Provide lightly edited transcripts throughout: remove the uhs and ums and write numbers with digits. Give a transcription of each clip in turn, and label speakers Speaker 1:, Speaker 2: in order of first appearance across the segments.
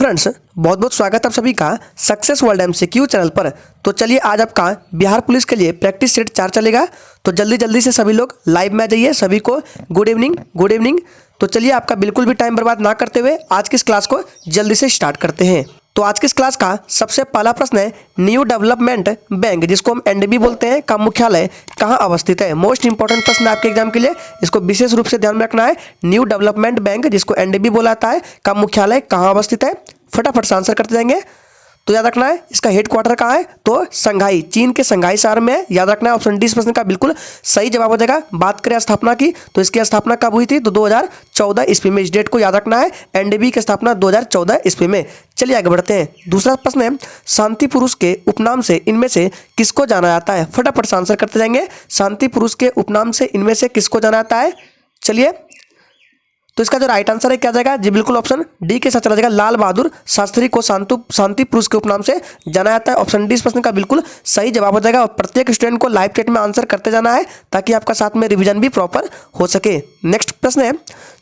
Speaker 1: Friends, बहुत बहुत स्वागत है आप सभी का सक्सेस वर्ल्ड एमसीक्यू चैनल पर। तो चलिए आज आपका बिहार पुलिस के लिए प्रैक्टिस सेट 4 चलेगा। तो जल्दी जल्दी से सभी लोग लाइव में आ जाइए। सभी को गुड इवनिंग, गुड इवनिंग। तो चलिए आपका बिल्कुल भी टाइम बर्बाद ना करते हुए आज की इस क्लास को जल्दी से स्टार्ट करते हैं। तो आज की इस क्लास का सबसे पहला प्रश्न है, न्यू डेवलपमेंट बैंक जिसको हम एनडीबी बोलते हैं का मुख्यालय कहाँ अवस्थित है। मोस्ट इंपॉर्टेंट प्रश्न है आपके एग्जाम के लिए, इसको विशेष रूप से ध्यान में रखना है। न्यू डेवलपमेंट बैंक जिसको एनडीबी बोला जाता है का मुख्यालय कहाँ अवस्थित है। फटाफट से आंसर करते जाएंगे। तो याद रखना है इसका हेडक्वार्टर कहाँ है, तो संघाई, चीन के संघाई शहर में है। याद रखना है ऑप्शन डी इस प्रश्न का बिल्कुल सही जवाब हो जाएगा। बात करें स्थापना की, तो इसकी स्थापना कब हुई थी, तो 2014 ईस्वी में। इस डेट को याद रखना है, एनडीबी की स्थापना 2014 ईस्वी में। चलिए आगे बढ़ते हैं। दूसरा प्रश्न है, शांति पुरुष के उपनाम से इनमें से किसको जाना जाता है। फटाफट से आंसर करते जाएंगे। शांति पुरुष के उपनाम से इनमें से किसको जाना जाता है। चलिए, तो इसका जो राइट आंसर है क्या जाएगा जी, बिल्कुल ऑप्शन डी के साथ चला जाएगा। लाल बहादुर शास्त्री को शांति पुरुष के उपनाम से जाना जाता है। ऑप्शन डी इस प्रश्न का बिल्कुल सही जवाब हो जाएगा। और प्रत्येक स्टूडेंट को लाइव चैट में आंसर करते जाना है ताकि आपका साथ में रिवीजन भी प्रॉपर हो सके। नेक्स्ट प्रश्न है,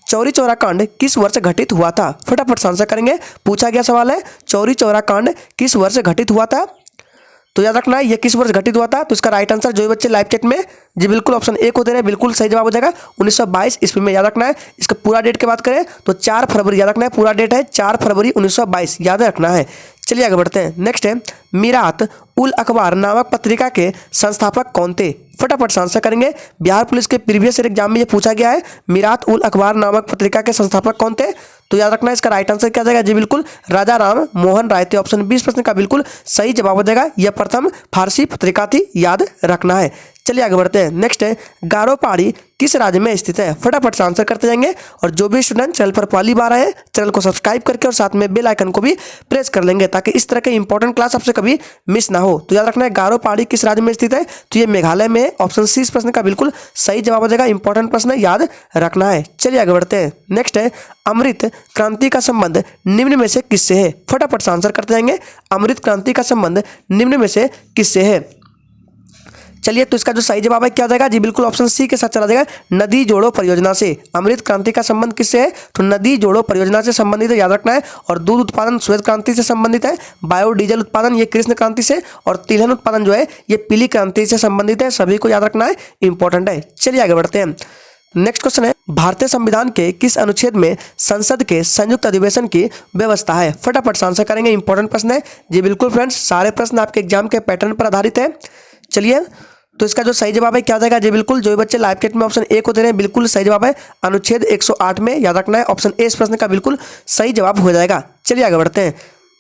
Speaker 1: चौरी चौरा कांड किस वर्ष घटित हुआ था। फटाफट से आंसर करेंगे। पूछा गया सवाल है, चौरी चौरा कांड किस वर्ष घटित हुआ था। तो याद रखना है ये किस वर्ष घटित हुआ था। तो इसका राइट आंसर जो बच्चे लाइव चैट में जी बिल्कुल ऑप्शन ए को दे रहे हैं, बिल्कुल सही जवाब हो जाएगा 1922 ईस्वी में। याद रखना है इसका पूरा डेट की बात करें तो 4 फरवरी, याद रखना है पूरा डेट है 4 फरवरी 1922, याद रखना है। चलिए आगे बढ़ते हैं। नेक्स्ट है, मीरात उल अखबार नामक पत्रिका के संस्थापक कौन थे। फटाफट से आंसर करेंगे। बिहार पुलिस के प्रीवियस ईयर एग्जाम में ये पूछा गया है, मीरात उल अखबार नामक पत्रिका के संस्थापक कौन थे। तो याद रखना है इसका राइट आंसर क्या जाएगा जी, बिल्कुल राजा राम मोहन राय थे। ऑप्शन 20 प्रश्न का बिल्कुल सही जवाब हो जाएगा। यह प्रथम फारसी पत्रिका थी, याद रखना है। चलिए आगे बढ़ते हैं। नेक्स्ट है, गारो पहाड़ी किस राज्य में स्थित है। फटाफट से आंसर करते जाएंगे। और जो भी स्टूडेंट चैनल पर पहली बार आए, चैनल को सब्सक्राइब करके और साथ में बेल आइकन को भी प्रेस कर लेंगे ताकि इस तरह के इंपॉर्टेंट क्लास आपसे कभी मिस ना हो। तो याद रखना है गारो पहाड़ी किस राज्य में स्थित है, तो ये मेघालय में। ऑप्शन सी इस प्रश्न का बिल्कुल सही जवाब हो जाएगा। इंपॉर्टेंट प्रश्न है, याद रखना है। चलिए आगे बढ़ते हैं। नेक्स्ट है, अमृत क्रांति का संबंध निम्न में से किससे है। फटाफट से आंसर करते जाएंगे। अमृत क्रांति का संबंध निम्न में से किससे है। चलिए, तो इसका जो सही जवाब है क्या जाएगा जी, बिल्कुल ऑप्शन सी के साथ चला जाएगा, नदी जोड़ो परियोजना से। अमृत क्रांति का संबंध किससे है, तो नदी जोड़ो परियोजना से संबंधित है, याद रखना है। और दूध उत्पादन श्वेत क्रांति से संबंधित है। बायोडीजल उत्पादन ये कृष्ण क्रांति से, और तिलहन उत्पादन जो है ये पीली क्रांति से संबंधित है। सभी को याद रखना है, इंपॉर्टेंट है। चलिए आगे बढ़ते हैं। नेक्स्ट क्वेश्चन है, भारतीय संविधान के किस अनुच्छेद में संसद के संयुक्त अधिवेशन की व्यवस्था है। फटाफट से आंसर करेंगे। इंपॉर्टेंट प्रश्न है जी, बिल्कुल फ्रेंड्स सारे प्रश्न आपके एग्जाम के पैटर्न पर आधारित है। चलिए, तो इसका जो सही जवाब है क्या जाएगा जी, बिल्कुल जो बच्चे लाइव चैट में ऑप्शन ए को दे रहे हैं बिल्कुल सही जवाब है अनुच्छेद 108 में। याद रखना है ऑप्शन ए इस प्रश्न का बिल्कुल सही जवाब हो जाएगा। चलिए आगे बढ़ते हैं।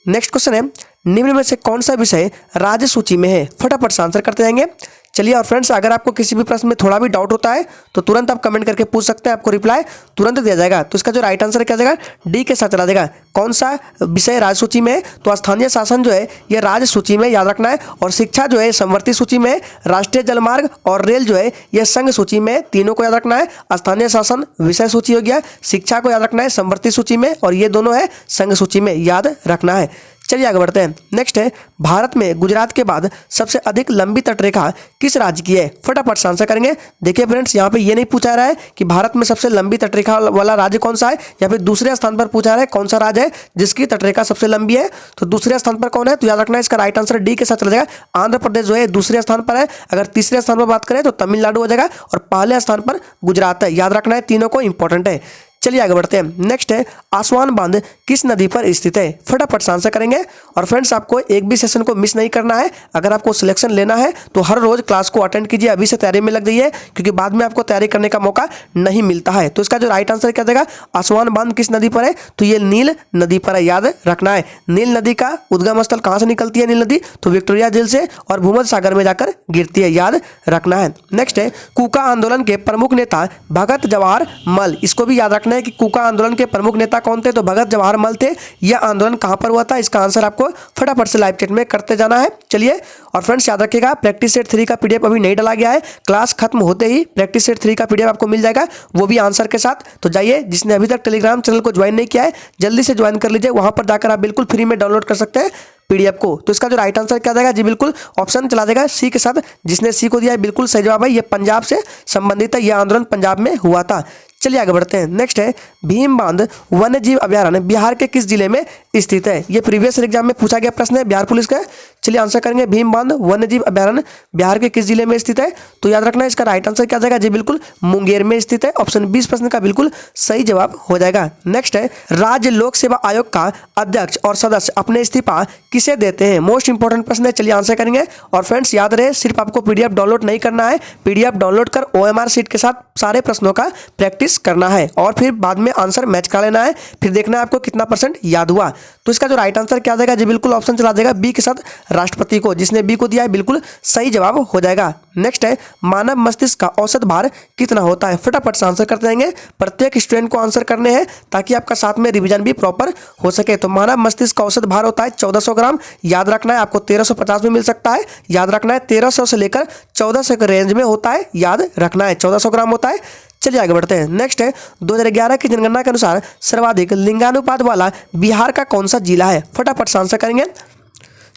Speaker 1: नेक्स्ट क्वेश्चन है, निम्न में से कौन सा विषय राज्य सूची में है। फटाफट से आंसर करते जाएंगे। चलिए, और फ्रेंड्स अगर आपको किसी भी प्रश्न में थोड़ा भी डाउट होता है तो तुरंत आप कमेंट करके पूछ सकते हैं, आपको रिप्लाई तुरंत दिया जाएगा। तो इसका जो राइट आंसर क्या जाएगा, डी के साथ चला जाएगा। कौन सा विषय राज्य सूची में है, तो स्थानीय शासन जो है ये राज्य सूची में, याद रखना है। और शिक्षा जो है समवर्ती सूची में, राष्ट्रीय जलमार्ग और रेल जो है यह संघ सूची में। तीनों को याद रखना है। स्थानीय शासन विषय सूची हो गया, शिक्षा को याद रखना है समवर्ती सूची में, और ये दोनों है संघ सूची में, याद रखना है। चलिए आगे बढ़ते हैं। नेक्स्ट है, भारत में गुजरात के बाद सबसे अधिक लंबी तटरेखा किस राज्य की है। फटाफट से आंसर करेंगे। देखिए फ्रेंड्स, यहाँ पे ये नहीं पूछा रहा है कि भारत में सबसे लंबी तटरेखा वाला राज्य कौन सा है, या फिर दूसरे स्थान पर पूछा रहा है कौन सा राज्य है जिसकी तटरेखा सबसे लंबी है। तो दूसरे स्थान पर कौन है, तो याद रखना है इसका राइट आंसर डी के साथ चला जाएगा। आंध्र प्रदेश जो है दूसरे स्थान पर है। अगर तीसरे स्थान पर बात करें तो तमिलनाडु हो जाएगा, और पहले स्थान पर गुजरात है। याद रखना है, तीनों को इंपॉर्टेंट है। चलिए आगे बढ़ते हैं। नेक्स्ट है, आसवान बांध किस नदी पर स्थित है। फटाफट से आंसर करेंगे। और फ्रेंड्स आपको एक भी सेशन को मिस नहीं करना है। अगर आपको सिलेक्शन लेना है तो हर रोज क्लास को अटेंड कीजिए, अभी से तैयारी में लग जाइए, क्योंकि बाद में आपको तैयारी करने का मौका नहीं मिलता है। तो इसका जो राइट आंसर क्या देगा, आसवान बांध किस नदी पर है, तो ये नील नदी पर है, याद रखना है। नील नदी का उद्गम स्थल कहाँ से निकलती है नील नदी, तो विक्टोरिया झील से, और भूमध्य सागर में जाकर गिरती है, याद रखना है। नेक्स्ट है, कूका आंदोलन के प्रमुख नेता भगत जवाहर मल। इसको भी याद रखना है कि कूका आंदोलन के प्रमुख नेता कौन थे, तो भगत जवाहर मल थे। यह आंदोलन कहां पर हुआ था, इसका आंसर आपको फटाफट से लाइव चैट में करते जाना है। चलिए, और फ्रेंड्स याद रखिएगा प्रैक्टिस सेट 3 का पीडीएफ अभी नहीं डाला गया है। क्लास खत्म होते ही प्रैक्टिस सेट 3 का पीडीएफ आपको मिल जाएगा, वो भी आंसर के साथ। तो जाइए, जिसने अभी तक टेलीग्राम चैनल को ज्वाइन नहीं किया है जल्दी से ज्वाइन कर लीजिए। वहां पर जाकर आप बिल्कुल फ्री में डाउनलोड कर सकते हैं पीडीएफ को। तो इसका जो राइट आंसर क्या जाएगा जी, बिल्कुल ऑप्शन चला जाएगा सी के साथ। जिसने सी को दिया है बिल्कुल सही जवाब है। यह पंजाब से संबंधित है, यह आंदोलन पंजाब में हुआ था। चलिए आगे बढ़ते हैं। नेक्स्ट है भीम बांध वन्य जीव अभयारण्य बिहार के किस जिले में स्थित है? ये प्रीवियस एग्जाम में पूछा गया प्रश्न है बिहार पुलिस का। चलिए आंसर करेंगे भीम बांध वन्य जीव अभयारण्य बिहार के किस जिले में स्थित है? तो याद रखना है इसका राइट आंसर क्या जाएगा जी, बिल्कुल मुंगेर में स्थित है। ऑप्शन 20 प्रश्न का बिल्कुल सही जवाब हो जाएगा। नेक्स्ट है राज्य लोक सेवा आयोग का अध्यक्ष और सदस्य अपने इस्तीफा किसे देते हैं? मोस्ट इंपॉर्टेंट प्रश्न है, चलिए आंसर करेंगे। और फ्रेंड्स याद रहे सिर्फ आपको पीडीएफ डाउनलोड नहीं करना है, पीडीएफ डाउनलोड कर ओएमआर शीट के साथ सारे प्रश्नों का प्रैक्टिस करना है और फिर बाद में आंसर मैच कर लेना है, फिर देखना है आपको कितना परसेंट याद हुआ। तो इसका जो राइट आंसर क्या जाएगा जी, बिल्कुल ऑप्शन चला जाएगा बी के साथ राष्ट्रपति को। जिसने बी को दिया है बिल्कुल सही जवाब हो जाएगा। नेक्स्ट है मानव मस्तिष्क का औसत भार कितना होता है? फटाफट से आंसर करते जाएंगे, प्रत्येक स्टूडेंट को आंसर करने हैं ताकि आपका साथ में रिवीजन भी प्रॉपर हो सके। तो मानव मस्तिष्क का औसत भार होता है 1400 ग्राम। याद रखना है आपको 1350 में मिल सकता है, याद रखना है 1300 से लेकर 1400 के रेंज में होता है, याद रखना है 1400 ग्राम होता है। चलिए आगे बढ़ते हैं। नेक्स्ट है 2011 की जनगणना के अनुसार सर्वाधिक लिंगानुपात वाला बिहार का कौन सा जिला है? फटाफट से आंसर करेंगे,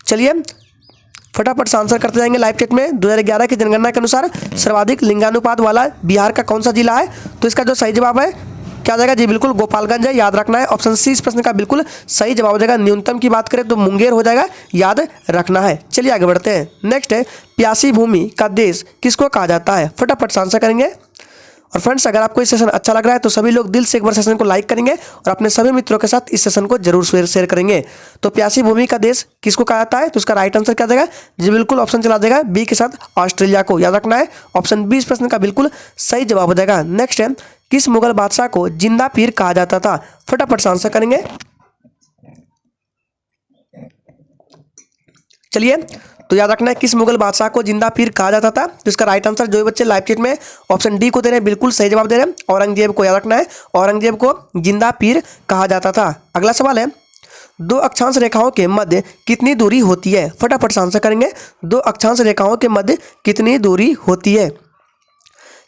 Speaker 1: चलिए फटाफट से आंसर करते जाएंगे लाइव चैट में। 2011 की जनगणना के अनुसार सर्वाधिक लिंगानुपात वाला बिहार का कौन सा जिला है? तो इसका जो सही जवाब है क्या जाएगा जी, बिल्कुल गोपालगंज है, याद रखना है। ऑप्शन सी इस प्रश्न का बिल्कुल सही जवाब हो जाएगा। न्यूनतम की बात करें तो मुंगेर हो जाएगा, याद रखना है। चलिए आगे बढ़ते हैं। नेक्स्ट है प्यासी भूमि का देश किसको कहा जाता है? फटाफट से आंसर करेंगे। और फ्रेंड्स अगर आपको इस सेशन अच्छा लग रहा है तो सभी लोग दिल से एक बार सेशन को लाइक करेंगे और अपने सभी मित्रों के साथ इस सेशन को जरूर शेयर करेंगे। तो प्यासी भूमि का देश किसको कहा जाता है? तो उसका राइट आंसर क्या जाएगा जी, बिल्कुल ऑप्शन चला देगा बी के साथ ऑस्ट्रेलिया को, याद रखना है। ऑप्शन 20 प्रश्न का बिल्कुल सही जवाब हो जाएगा। नेक्स्ट है किस मुगल बादशाह को जिंदा पीर कहा जाता था? फटाफट से आंसर करेंगे, चलिए। तो याद रखना है किस मुगल बादशाह को जिंदा पीर कहा जाता था? तो इसका राइट आंसर जो बच्चे लाइव चैट में ऑप्शन डी को दे रहे हैं बिल्कुल सही जवाब दे रहे हैं, औरंगजेब को। याद रखना है औरंगजेब को जिंदा पीर कहा जाता था। अगला सवाल है दो अक्षांश रेखाओं के मध्य कितनी दूरी होती है? फटाफट से आंसर करेंगे, दो अक्षांश रेखाओं के मध्य कितनी दूरी होती है?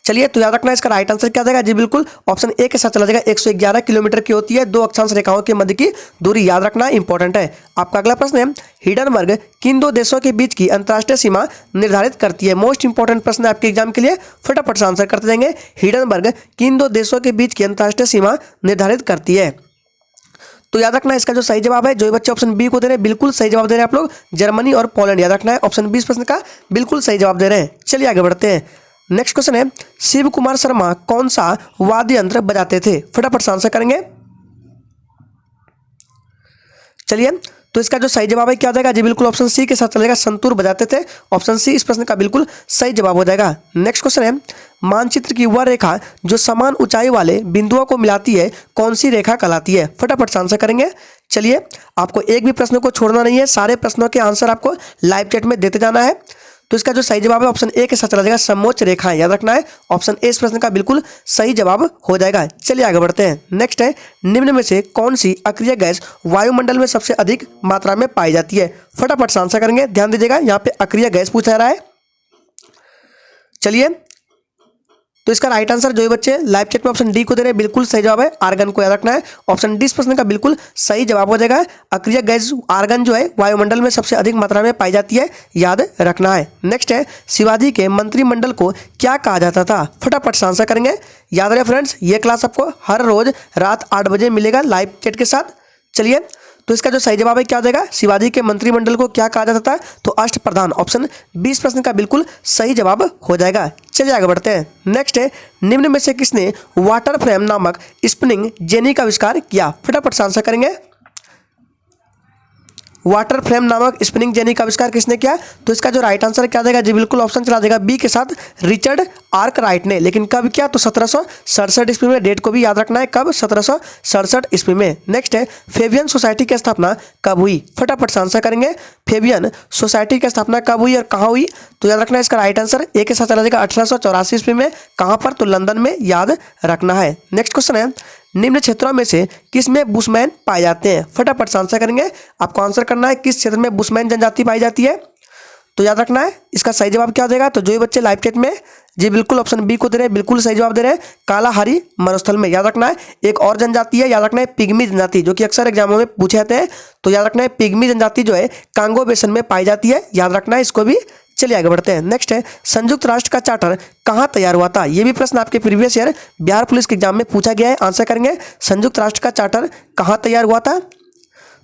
Speaker 1: चलिए तो याद रखना है इसका राइट आंसर क्या जाएगा जी, बिल्कुल ऑप्शन ए के साथ चला जाएगा 111 किलोमीटर की होती है दो अक्षांश रेखाओं के मध्य की दूरी, याद रखना इंपॉर्टेंट है। आपका अगला प्रश्न है हिडनबर्ग किन दो देशों के बीच की अंतर्राष्ट्रीय सीमा निर्धारित करती है? मोस्ट इंपॉर्टेंट प्रश्न है आपके एग्जाम के लिए, फटाफट से आंसर करते जाएंगे। हिडनबर्ग किन दो देशों के बीच की अंतर्राष्ट्रीय सीमा निर्धारित करती है? तो याद रखना इसका जो सही जवाब है, जो बच्चे ऑप्शन बी को दे रहे हैं बिल्कुल सही जवाब दे रहे हैं आप लोग, जर्मनी और पोलैंड। याद रखना है ऑप्शन 20 प्रश्न का बिल्कुल सही जवाब दे रहे हैं। चलिए आगे बढ़ते हैं। नेक्स्ट क्वेश्चन है शिव कुमार शर्मा कौन सा वाद्य यंत्र बजाते थे? फटाफट से आंसर करेंगे, चलिए। तो इसका जो सही जवाब है क्या जाएगा जी, बिल्कुल ऑप्शन सी के साथ चलेगा, संतूर बजाते थे। ऑप्शन सी इस प्रश्न का बिल्कुल सही जवाब हो जाएगा। नेक्स्ट क्वेश्चन है मानचित्र की वह रेखा जो समान ऊंचाई वाले बिंदुओं को मिलाती है कौन सी रेखा कहलाती है? फटाफट से आंसर करेंगे, चलिए। आपको एक भी प्रश्न को छोड़ना नहीं है, सारे प्रश्नों के आंसर आपको लाइव चैट में देते जाना है। तो इसका जो सही जवाब है ऑप्शन ए के साथ चला जाएगा, समोच्च रेखाएं। याद रखना है ऑप्शन ए इस प्रश्न का बिल्कुल सही जवाब हो जाएगा। चलिए आगे बढ़ते हैं। नेक्स्ट है निम्न में से कौन सी अक्रिय गैस वायुमंडल में सबसे अधिक मात्रा में पाई जाती है? फटाफट से आंसर करेंगे, ध्यान दीजिएगा यहाँ पे अक्रिय गैस पूछा जा रहा है। चलिए तो इसका राइट आंसर जो बच्चे लाइव चैट में ऑप्शन डी को दे रहे हैं बिल्कुल सही जवाब है, आर्गन को। याद रखना है ऑप्शन डी इस प्रश्न का बिल्कुल सही जवाब हो जाएगा। अक्रिय गैस आर्गन जो है वायुमंडल में सबसे अधिक मात्रा में पाई जाती है, याद रखना है। नेक्स्ट है शिवाजी के मंत्रिमंडल को क्या कहा जाता था? फटाफट से आंसर करेंगे। याद रहे फ्रेंड्स ये क्लास आपको हर रोज रात 8 बजे मिलेगा लाइव चैट के साथ। चलिए तो इसका जो सही जवाब है क्या जाएगा, शिवाजी के मंत्रिमंडल को क्या कहा जाता था? तो अष्टप्रधान। ऑप्शन 20 प्रश्न का बिल्कुल सही जवाब हो जाएगा। चलिए आगे बढ़ते हैं। नेक्स्ट है निम्न में से किसने वाटर फ्रेम नामक स्पिनिंग जेनी का आविष्कार किया? फटाफट से आंसर करेंगे। वाटर फ्रेम नामक स्पिनिंग जेनी का आविष्कार किसने किया? तो इसका जो राइट आंसर क्या जाएगा जी, बिल्कुल ऑप्शन चला देगा बी के साथ रिचर्ड आर्कराइट ने। लेकिन कब किया? तो 1767 ईस्वी में। डेट को भी याद रखना है, कब? 1767 ईस्वी में। नेक्स्ट है फेबियन सोसाइटी की स्थापना कब हुई? फटाफट से आंसर करेंगे। फेबियन सोसाइटी की स्थापना कब हुई और कहाँ हुई? तो याद रखना है इसका राइट आंसर ए के साथ चला जाएगा 1884 ईस्वी में। कहाँ पर? तो लंदन में, याद रखना है। नेक्स्ट क्वेश्चन है निम्न क्षेत्रों में से किस में बुशमैन पाए जाते हैं? फटाफट से आंसर करेंगे। आपको आंसर करना है किस क्षेत्र में बुशमैन जनजाति पाई जाती है। तो याद रखना है इसका सही जवाब क्या हो जाएगा। तो जो ये बच्चे लाइव चैट में जी बिल्कुल ऑप्शन बी को दे रहे हैं, बिल्कुल सही जवाब दे रहे हैं, कालाहारी मरुस्थल में। याद रखना है एक और जनजाति है, याद रखना है पिग्मी जनजाति, जो कि अक्सर एग्जामों में पूछे जाते हैं। तो याद रखना है पिग्मी जनजाति जो है कांगो बेसन में पाई जाती है, याद रखना है, इसको भी चलिए आगे बढ़ते हैं। नेक्स्ट है संयुक्त राष्ट्र का चार्टर कहाँ तैयार हुआ था। ये भी प्रश्न आपके प्रीवियस ईयर बिहार पुलिस के एग्जाम में पूछा गया है। आंसर करेंगे संयुक्त राष्ट्र का चार्टर कहाँ तैयार हुआ था।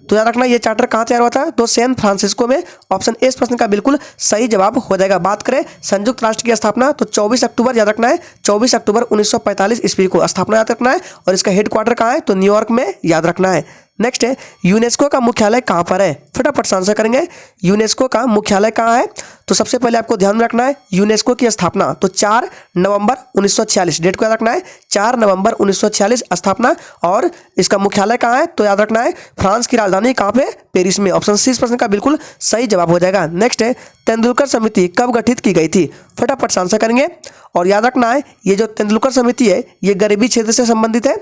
Speaker 1: तो याद रखना ये चार्टर कहाँ तैयार हुआ था, तो सैन फ्रांसिस्को में। ऑप्शन ए इस प्रश्न का बिल्कुल सही जवाब हो जाएगा। बात करें संयुक्त राष्ट्र की स्थापना तो 24 अक्टूबर याद रखना है, 24 अक्टूबर 1945 ईस्वी को स्थापना याद रखना है। और इसका हेडक्वार्टर कहाँ है, तो न्यूयॉर्क में याद रखना है। नेक्स्ट है यूनेस्को का मुख्यालय कहाँ पर है। फटाफट से आंसर करेंगे यूनेस्को का मुख्यालय कहाँ है। तो सबसे पहले आपको ध्यान में रखना है यूनेस्को की स्थापना तो 4 नवंबर 1946, डेट को याद रखना है 4 नवंबर 1946 स्थापना। और इसका मुख्यालय कहाँ है, तो याद रखना है फ्रांस की राजधानी कहाँ पे, पेरिस में। ऑप्शन सी इस प्रश्न का बिल्कुल सही जवाब हो जाएगा। नेक्स्ट है तेंदुलकर समिति कब गठित की गई थी। फटाफट से आंसर करेंगे। और याद रखना है ये जो तेंदुलकर समिति है ये गरीबी क्षेत्र से संबंधित है।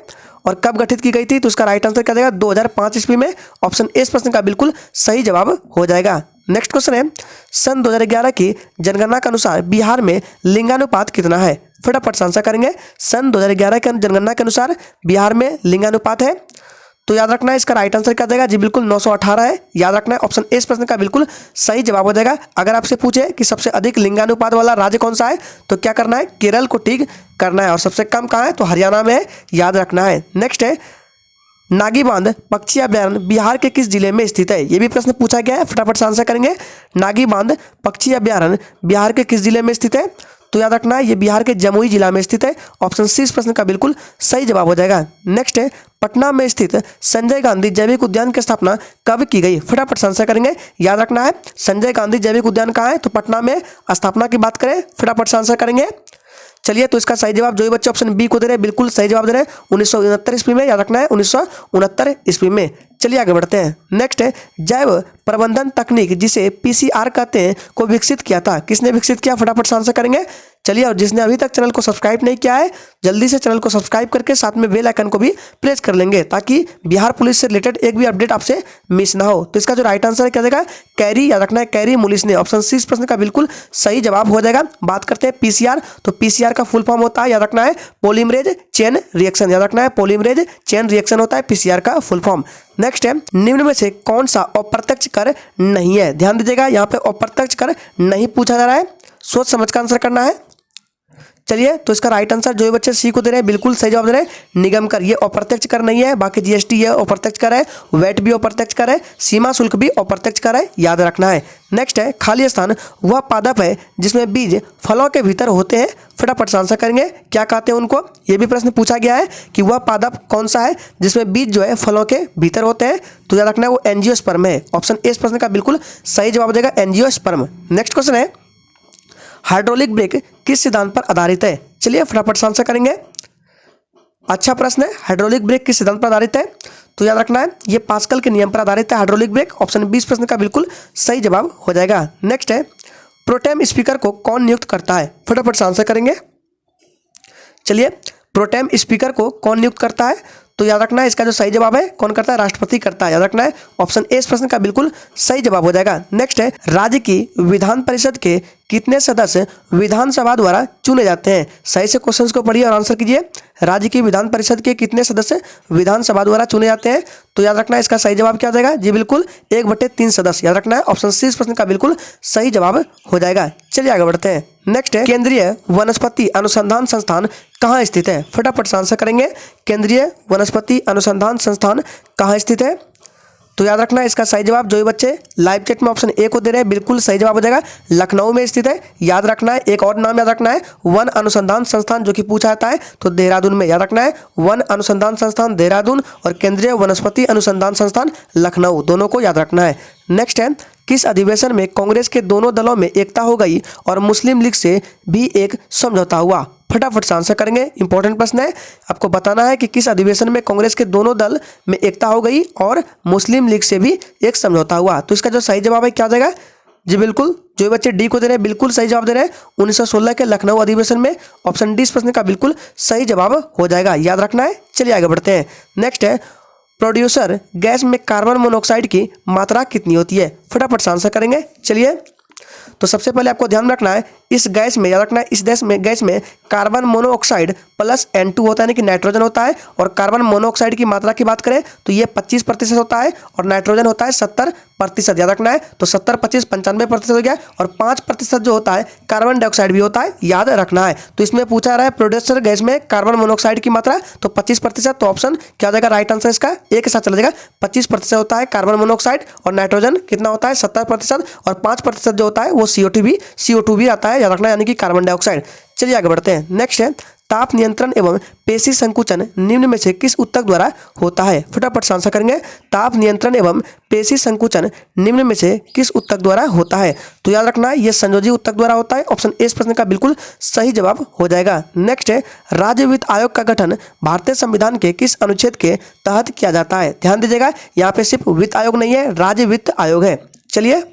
Speaker 1: और कब गठित की गई थी, तो इसका राइट आंसर क्या जाएगा 2005 ईस्वी में। ऑप्शन ए इस प्रश्न का बिल्कुल सही जवाब हो जाएगा। नेक्स्ट क्वेश्चन है सन 2011 की जनगणना के अनुसार बिहार में लिंगानुपात कितना है। फटाफट से आंसर करेंगे। सन 2011 के जनगणना के अनुसार बिहार में लिंगानुपात है, तो याद रखना है इसका राइट आंसर क्या जाएगा जी बिल्कुल 918 है। याद रखना है ऑप्शन ए इस प्रश्न का बिल्कुल सही जवाब हो जाएगा। अगर आपसे पूछे कि सबसे अधिक लिंगानुपात वाला राज्य कौन सा है, तो क्या करना है केरल को टिक करना है। और सबसे कम कहाँ है, तो हरियाणा में है, याद रखना है। नेक्स्ट है नागी बांध पक्षी अभ्यारण्य बिहार के किस जिले में स्थित है। ये भी प्रश्न पूछा गया है। फटाफट से आंसर करेंगे। नागी बांध पक्षी अभ्यारण्य बिहार के किस जिले में स्थित है, तो याद रखना है ये बिहार के जमुई जिला में स्थित है। ऑप्शन सी इस प्रश्न का बिल्कुल सही जवाब हो जाएगा। नेक्स्ट है पटना में स्थित संजय गांधी जैविक उद्यान की स्थापना कब की गई। फटाफट से आंसर करेंगे। याद रखना है संजय गांधी जैविक उद्यान कहाँ है, तो पटना में स्थापना की बात करें। फटाफट से आंसर करेंगे। चलिए तो इसका सही जवाब जो भी बच्चे ऑप्शन बी को दे रहे हैं बिल्कुल सही जवाब दे रहे हैं 1969 ईस्वी में। याद रखना है 1969 ईस्वी में। चलिए आगे बढ़ते हैं। नेक्स्ट है जैव प्रबंधन तकनीक जिसे पीसीआर कहते हैं को विकसित किया था। किसने विकसित किया, फटाफट से आंसर करेंगे। चलिए और जिसने अभी तक चैनल को सब्सक्राइब नहीं किया है जल्दी से चैनल को सब्सक्राइब करके साथ में बेल आइकन को भी प्रेस कर लेंगे ताकि बिहार पुलिस से रिलेटेड एक भी अपडेट आपसे मिस ना हो। तो इसका जो राइट आंसर है क्या जाएगा कैरी, याद रखना है कैरी मुलिस ने। ऑप्शन सी इस प्रश्न का बिल्कुल सही जवाब हो जाएगा। बात करते हैं पीसीआर, तो पीसीआर का फुल फॉर्म होता है याद रखना है पॉलीमरेज चेन रिएक्शन। याद रखना है पॉलीमरेज चेन रिएक्शन होता है पीसीआर का फुल फॉर्म। नेक्स्ट है निम्न में से कौन सा अप्रत्यक्ष कर नहीं है। ध्यान दीजिएगा यहाँ पे अप्रत्यक्ष कर नहीं पूछा जा रहा है, सोच समझ कर आंसर करना है। चलिए तो इसका राइट आंसर जो बच्चे सी को दे रहे हैं बिल्कुल सही जवाब दे रहे हैं निगम कर। ये अप्रत्यक्ष कर नहीं है, बाकी जीएसटी ये अप्रत्यक्ष कर है, वैट भी अप्रत्यक्ष कर है, सीमा शुल्क भी अप्रत्यक्ष कर है, याद रखना है। नेक्स्ट है खाली स्थान वह पादप है जिसमें बीज फलों के भीतर होते हैं। फटाफट से आंसर करेंगे क्या कहते हैं उनको। ये भी प्रश्न पूछा गया है कि वह पादप कौन सा है जिसमें बीज जो है फलों के भीतर होते हैं, तो याद रखना है वो एंजियोस्पर्म है। ऑप्शन ए इस प्रश्न का बिल्कुल सही जवाब देगा एंजियोस्पर्म। नेक्स्ट क्वेश्चन है हाइड्रोलिक ब्रेक किस सिद्धांत पर आधारित है। चलिए फटाफट से आंसर करेंगे। अच्छा प्रश्न है, हाइड्रोलिक ब्रेक किस सिद्धांत पर आधारित है, तो याद रखना है ये पास्कल के नियम पर आधारित है हाइड्रोलिक ब्रेक। ऑप्शन 20 प्रश्न का बिल्कुल सही जवाब हो जाएगा। नेक्स्ट है प्रोटेम स्पीकर को कौन नियुक्त करता है। फटाफट से आंसर करेंगे। चलिए प्रोटेम स्पीकर को कौन नियुक्त करता है, तो याद रखना है इसका जो सही जवाब है कौन करता है, राष्ट्रपति करता है। याद रखना है ऑप्शन ए इस प्रश्न का बिल्कुल सही जवाब हो जाएगा। नेक्स्ट है राज्य की विधान परिषद के कितने सदस्य विधानसभा द्वारा चुने जाते हैं। सही से क्वेश्चंस को पढ़िए और आंसर कीजिए। राज्य की विधान परिषद के कितने सदस्य विधानसभा द्वारा चुने जाते हैं, तो याद रखना है इसका सही जवाब क्या हो जाएगा जी बिल्कुल 1/3 सदस्य। याद रखना है ऑप्शन सी इस प्रश्न का बिल्कुल सही जवाब हो जाएगा। चलिए आगे बढ़ते हैं। नेक्स्ट है केंद्रीय वनस्पति अनुसंधान संस्थान कहाँ स्थित है। फटाफट से आंसर करेंगे। केंद्रीय वनस्पति अनुसंधान संस्थान कहाँ स्थित है, तो याद रखना है इसका सही जवाब जो भी बच्चे लाइव चैट में ऑप्शन ए को दे रहे हैं बिल्कुल सही जवाब हो जाएगा लखनऊ में स्थित है। याद रखना है एक और नाम याद रखना है वन अनुसंधान संस्थान जो कि पूछा जाता है तो देहरादून में। याद रखना है वन अनुसंधान संस्थान देहरादून और केंद्रीय वनस्पति अनुसंधान संस्थान लखनऊ, दोनों को याद रखना है। नेक्स्ट है किस अधिवेशन में कांग्रेस के दोनों दलों में एकता हो गई और मुस्लिम लीग से भी एक समझौता हुआ। फटाफट से आंसर करेंगे। इंपॉर्टेंट प्रश्न है, आपको बताना है कि किस अधिवेशन में कांग्रेस के दोनों दल में एकता हो गई और मुस्लिम लीग से भी एक समझौता हुआ। तो इसका जो सही जवाब है क्या जाएगा जी बिल्कुल जो बच्चे डी को दे रहे हैं बिल्कुल सही जवाब दे रहे हैं 1916 के लखनऊ अधिवेशन में। ऑप्शन डी इस प्रश्न का बिल्कुल सही जवाब हो जाएगा, याद रखना है। चलिए आगे बढ़ते हैं। नेक्स्ट है प्रोड्यूसर गैस में कार्बन मोनोऑक्साइड की मात्रा कितनी होती है। फटाफट से आंसर करेंगे। चलिए तो सबसे पहले आपको ध्यान रखना है इस गैस में याद रखना है, इस गैस में कार्बन मोनोऑक्साइड प्लस N2 होता है, यानी कि नाइट्रोजन होता है। और कार्बन मोनोऑक्साइड की मात्रा की बात करें तो ये 25% होता है और नाइट्रोजन होता है 70%। याद रखना है, तो 70 25 95% हो गया। और 5% जो होता है कार्बन डाइऑक्साइड भी होता है, याद रखना है। तो इसमें पूछा रहा है प्रोड्यूसर गैस में कार्बन मोनोऑक्साइड की मात्रा, तो 25%। तो ऑप्शन क्या हो जाएगा राइट आंसर इसका, एक के साथ चला जाएगा। 25% होता है कार्बन मोनोऑक्साइड और नाइट्रोजन कितना होता है 70%। और 5% जो होता है वो CO2 भी आता है, याद रखना है, यानी कि कार्बन डाइऑक्साइड। चलिए आगे बढ़ते हैं। नेक्स्ट है ताप नियंत्रण एवं पेशी संकुचन निम्न में से किस ऊतक द्वारा होता है? फटाफट से आंसर करेंगे। ताप नियंत्रण एवं पेशी संकुचन निम्न में से किस ऊतक द्वारा होता है? तो याद रखना है ये संयोजी ऊतक द्वारा होता है। ऑप्शन ए इस प्रश्न का बिल्कुल सही जवाब हो जाएगा। नेक्स्ट है राज्य वित्त आयोग का गठन भारतीय संविधान के किस अनुच्छेद के तहत किया जाता है? ध्यान दीजिएगा, यहाँ पे सिर्फ वित्त आयोग नहीं है, राज्य वित्त आयोग है। चलिए,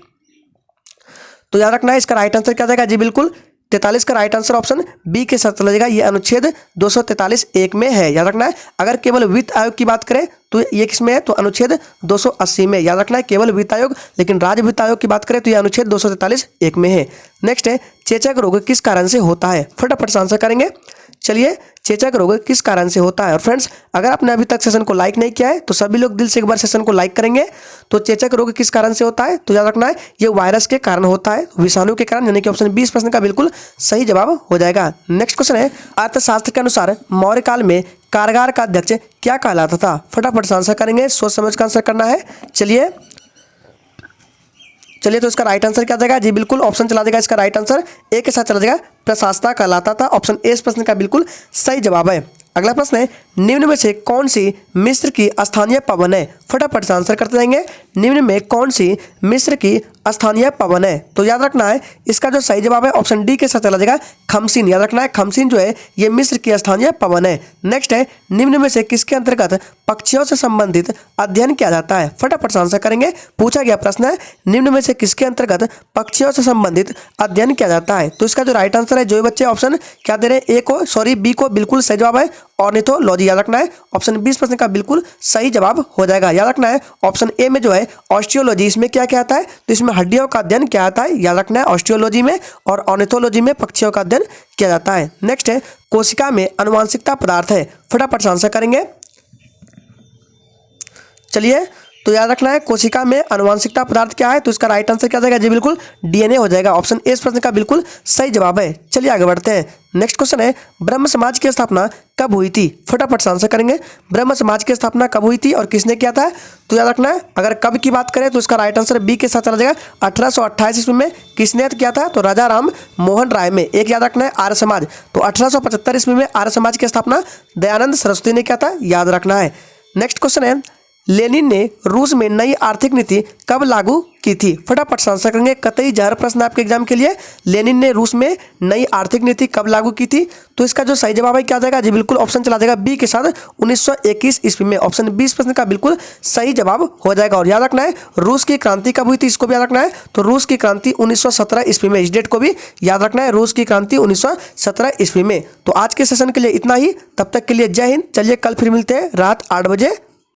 Speaker 1: तो याद रखना है इसका राइट आंसर क्या जाएगा जी, बिल्कुल 43 का राइट आंसर ऑप्शन बी के साथ चला जाएगा। ये अनुच्छेद 243(1) में है, याद रखना है। अगर केवल वित्त आयोग की बात करें तो ये किसमें है, तो अनुच्छेद 280 में, याद रखना है, केवल वित्त आयोग। लेकिन राज्य वित्त आयोग की बात करें तो ये अनुच्छेद 243(1) में है। नेक्स्ट है चेचक रोग किस कारण से होता है? फटाफट से आंसर करेंगे। चलिए, चेचक रोग किस कारण से होता है? और फ्रेंड्स, अगर आपने अभी तक सेशन को लाइक नहीं किया है तो सभी लोग दिल से एक बार सेशन को लाइक करेंगे। तो चेचक रोग किस कारण से होता है? तो याद रखना है ये वायरस के कारण होता है, विषाणु के कारण, यानी कि ऑप्शन 20 प्रश्न का बिल्कुल सही जवाब हो जाएगा। नेक्स्ट क्वेश्चन है अर्थशास्त्र के अनुसार मौर्य काल में कारागार का अध्यक्ष क्या कहलाता था? फटाफट से आंसर करेंगे, सोच समझ कर आंसर करना है। चलिए, तो इसका राइट आंसर क्या जाएगा जी, बिल्कुल ऑप्शन चला जाएगा इसका राइट आंसर ए के साथ चला जाएगा, प्रशासता कहलाता था। ऑप्शन ए इस प्रश्न का बिल्कुल सही जवाब है। अगला प्रश्न है निम्न में से कौन सी मिस्र की स्थानीय पवन है? फटाफट से आंसर करते जाएंगे। निम्न में कौन सी मिस्र की स्थानीय पवन है? तो याद रखना है इसका जो सही जवाब है ऑप्शन डी के साथ चला जाएगा, खमसीन। याद रखना है खमसीन जो है ये मिस्र की स्थानीय पवन है। नेक्स्ट है निम्न में से किसके अंतर्गत पक्षियों से संबंधित अध्ययन किया जाता है? फटाफट से आंसर करेंगे। पूछा गया प्रश्न है निम्न में से किसके अंतर्गत पक्षियों से संबंधित अध्ययन किया जाता है? तो इसका जो राइट आंसर है, जो बच्चे ऑप्शन क्या दे रहे हैं बी को बिल्कुल सही जवाब है, ऑर्निथोलॉजी। याद रखना है ऑप्शन 20 प्रश्न का बिल्कुल सही जवाब हो जाएगा। याद रखना है ऑप्शन ए में जो है ऑस्टियोलॉजी, इसमें क्या क्या आता है, तो इसमें हड्डियों का अध्ययन क्या आता है, याद रखना है ऑस्टियोलॉजी में। और ऑर्निथोलॉजी में पक्षियों का अध्ययन किया जाता है। नेक्स्ट है कोशिका में आनुवांशिकता पदार्थ है? फटाफट से आंसर करेंगे। चलिए, तो याद रखना है कोशिका में आनुवांशिकता पदार्थ क्या है? तो इसका राइट आंसर क्या जाएगा जी, बिल्कुल डीएनए हो जाएगा। ऑप्शन ए इस प्रश्न का बिल्कुल सही जवाब है। चलिए आगे बढ़ते हैं। नेक्स्ट क्वेश्चन है ब्रह्म समाज की स्थापना कब हुई थी? फटाफट से आंसर करेंगे। ब्रह्म समाज की स्थापना कब हुई थी और किसने किया था? तो याद रखना है अगर कब की बात करें तो इसका राइट आंसर बी के साथ चला जाएगा, 1828 ईस्वी में। किसने किया था? तो राजा राम मोहन राय में। एक याद रखना है आर्य समाज, तो 1875 ईस्वी में आर्य समाज की स्थापना दयानंद सरस्वती ने किया था, याद रखना है। नेक्स्ट क्वेश्चन है लेनिन ने रूस में नई आर्थिक नीति कब लागू की थी? फटाफट से आंसर करेंगे। कतई जहर प्रश्न आपके एग्जाम के लिए। लेनिन ने रूस में नई आर्थिक नीति कब लागू की थी? तो इसका जो सही जवाब है क्या जाएगा जी, बिल्कुल ऑप्शन चला जाएगा बी के साथ 1921 ईस्वी में। ऑप्शन 20 प्रश्न का बिल्कुल सही जवाब हो जाएगा। और याद रखना है रूस की क्रांति कब हुई थी, इसको भी याद रखना है। तो रूस की क्रांति 1917 ईस्वी में, इस डेट को भी याद रखना है, रूस की क्रांति 1917 ईस्वी में। तो आज के सेशन के लिए इतना ही, तब तक के लिए जय हिंद। चलिए कल फिर मिलते हैं रात 8 बजे।